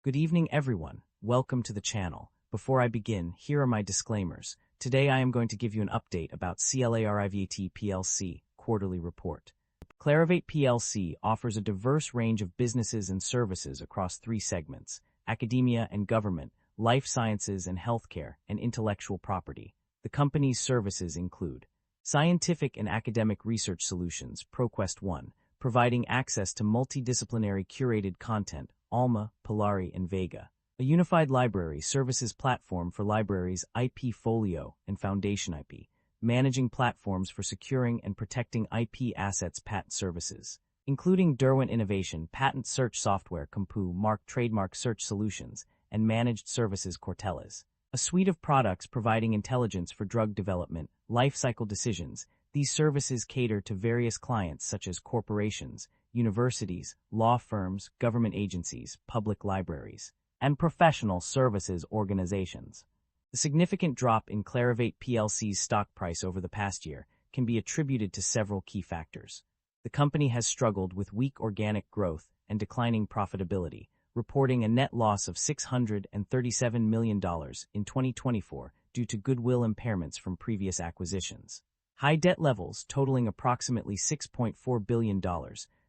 Good evening, everyone. Welcome to the channel. Before I begin, here are my disclaimers. Today I am going to give you an update about CLARIVATE PLC quarterly report. CLARIVATE PLC offers a diverse range of businesses and services across three segments: academia and government, life sciences and healthcare, and intellectual property. The company's services include scientific and academic research solutions, ProQuest 1, providing access to multidisciplinary curated content, Alma, Polari, and Vega. A unified library services platform for libraries, IP Folio, and Foundation IP, managing platforms for securing and protecting IP assets. Patent services, including Derwent Innovation, patent search software, Compu, Mark trademark search solutions, and managed services, Cortellas. A suite of products providing intelligence for drug development, life cycle decisions. These services cater to various clients such as corporations, universities, law firms, government agencies, public libraries, and professional services organizations. The significant drop in CLARIVATE PLC's stock price over the past year can be attributed to several key factors. The company has struggled with weak organic growth and declining profitability, reporting a net loss of $637 million in 2024 due to goodwill impairments from previous acquisitions. High debt levels, totaling approximately $6.4 billion,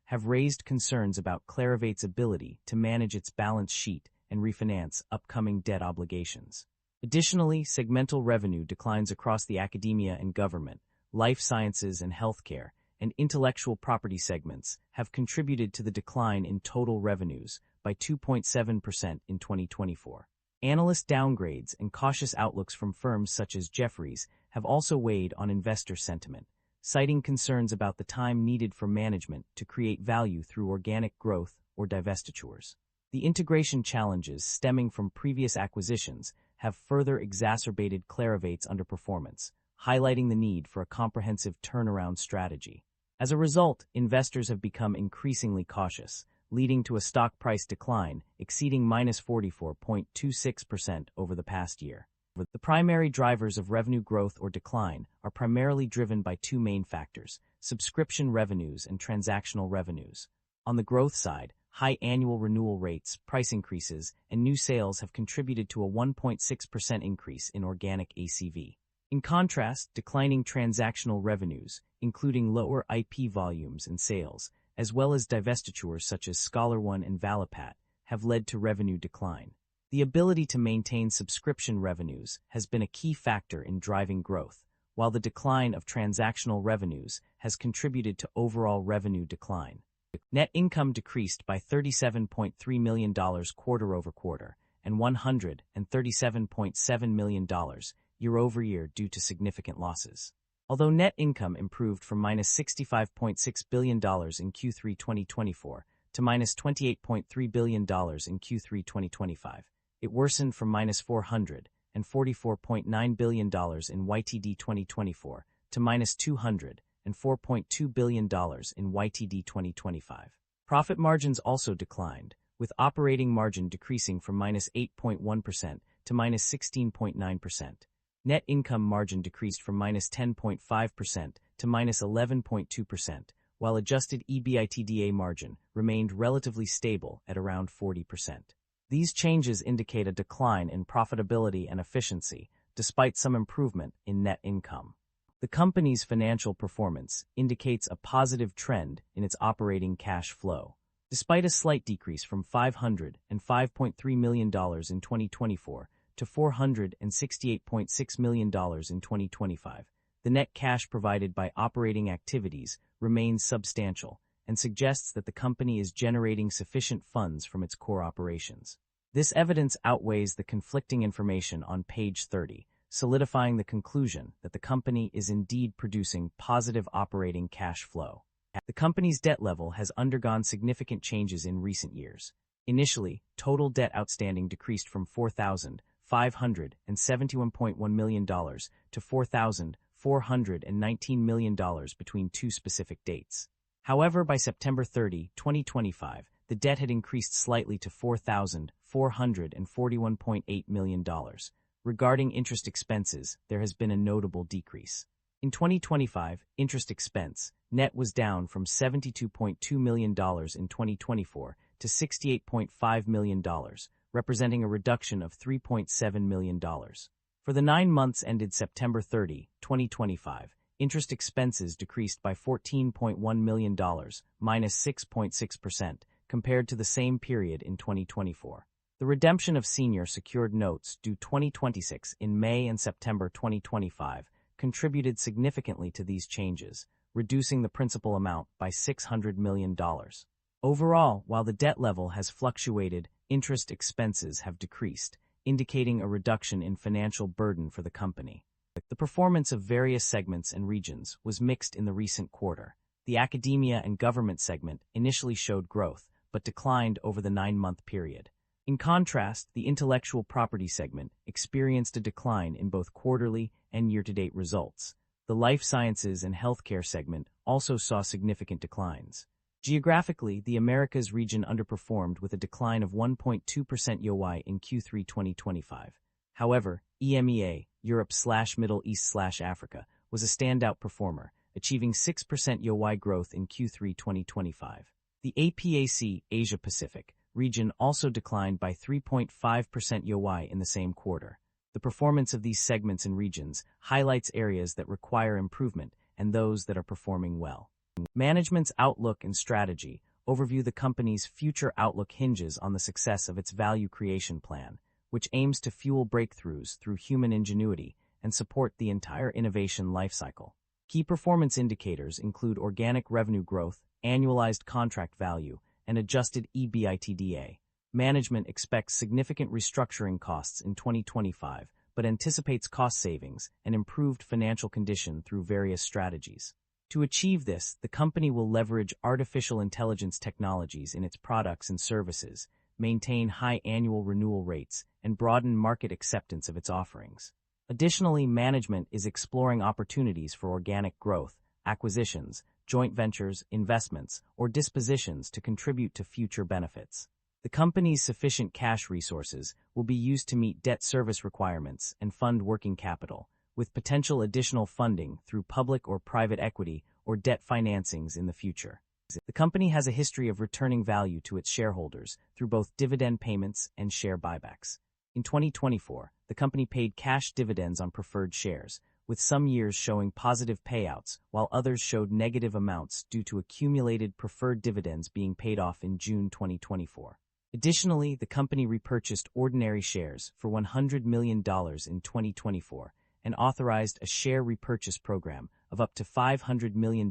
have raised concerns about CLARIVATE's ability to manage its balance sheet and refinance upcoming debt obligations. Additionally, segmental revenue declines across the academia and government, life sciences and healthcare, and intellectual property segments have contributed to the decline in total revenues by 2.7% in 2024. Analyst downgrades and cautious outlooks from firms such as Jefferies have also weighed on investor sentiment, citing concerns about the time needed for management to create value through organic growth or divestitures. The integration challenges stemming from previous acquisitions have further exacerbated CLARIVATE's underperformance, highlighting the need for a comprehensive turnaround strategy. As a result, investors have become increasingly cautious, leading to a stock price decline exceeding -44.26% over the past year. The primary drivers of revenue growth or decline are primarily driven by two main factors: subscription revenues and transactional revenues. On the growth side, high annual renewal rates, price increases, and new sales have contributed to a 1.6% increase in organic ACV. In contrast, declining transactional revenues, including lower IP volumes and sales, as well as divestitures such as ScholarOne and Valipat, have led to revenue decline. The ability to maintain subscription revenues has been a key factor in driving growth, while the decline of transactional revenues has contributed to overall revenue decline. Net income decreased by $37.3 million quarter-over-quarter and $137.7 million year-over-year due to significant losses. Although net income improved from -$65.6 billion in Q3 2024 to -$28.3 billion in Q3 2025, it worsened from -$444.9 billion in YTD 2024 to -$204.2 billion in YTD 2025. Profit margins also declined, with operating margin decreasing from -8.1% to -16.9%. Net income margin decreased from -10.5% to -11.2%, while adjusted EBITDA margin remained relatively stable at around 40%. These changes indicate a decline in profitability and efficiency, despite some improvement in net income. The company's financial performance indicates a positive trend in its operating cash flow. Despite a slight decrease from $505.3 million in 2024 to $468.6 million in 2025, the net cash provided by operating activities remains substantial and suggests that the company is generating sufficient funds from its core operations. This evidence outweighs the conflicting information on page 30, solidifying the conclusion that the company is indeed producing positive operating cash flow. The company's debt level has undergone significant changes in recent years. Initially, total debt outstanding decreased from $4,571.1 million to $4,419 million between two specific dates. However, by September 30, 2025, the debt had increased slightly to $4,441.8 million. Regarding interest expenses, there has been a notable decrease. In 2025, interest expense, net was down from $72.2 million in 2024 to $68.5 million, representing a reduction of $3.7 million. For the 9 months ended September 30, 2025, interest expenses decreased by $14.1 million, minus 6.6%, compared to the same period in 2024. The redemption of senior secured notes due 2026 in May and September 2025 contributed significantly to these changes, reducing the principal amount by $600 million. Overall, while the debt level has fluctuated, interest expenses have decreased, indicating a reduction in financial burden for the company. The performance of various segments and regions was mixed in the recent quarter. The academia and government segment initially showed growth, but declined over the 9-month period. In contrast, the intellectual property segment experienced a decline in both quarterly and year-to-date results. The life sciences and healthcare segment also saw significant declines. Geographically, the Americas region underperformed with a decline of 1.2% YoY in Q3 2025. However, EMEA, Europe/Middle East/Africa, was a standout performer, achieving 6% YoY growth in Q3 2025. The APAC, Asia-Pacific, region also declined by 3.5% YoY in the same quarter. The performance of these segments and regions highlights areas that require improvement and those that are performing well. Management's outlook and strategy overview. The company's future outlook hinges on the success of its value creation plan, which aims to fuel breakthroughs through human ingenuity and support the entire innovation lifecycle. Key performance indicators include organic revenue growth, annualized contract value, and adjusted EBITDA. Management expects significant restructuring costs in 2025, but anticipates cost savings and improved financial condition through various strategies. To achieve this, the company will leverage artificial intelligence technologies in its products and services, maintain high annual renewal rates, and broaden market acceptance of its offerings. Additionally, management is exploring opportunities for organic growth, acquisitions, joint ventures, investments, or dispositions to contribute to future benefits. The company's sufficient cash resources will be used to meet debt service requirements and fund working capital, with potential additional funding through public or private equity or debt financings in the future. The company has a history of returning value to its shareholders through both dividend payments and share buybacks. In 2024, the company paid cash dividends on preferred shares, with some years showing positive payouts, while others showed negative amounts due to accumulated preferred dividends being paid off in June 2024. Additionally, the company repurchased ordinary shares for $100 million in 2024 and authorized a share repurchase program of up to $500 million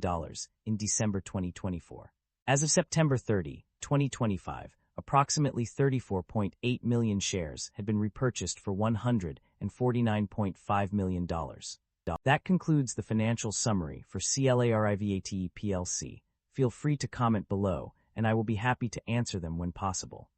in December 2024. As of September 30, 2025, approximately 34.8 million shares had been repurchased for $149.5 million. That concludes the financial summary for CLARIVATE PLC. Feel free to comment below, and I will be happy to answer them when possible.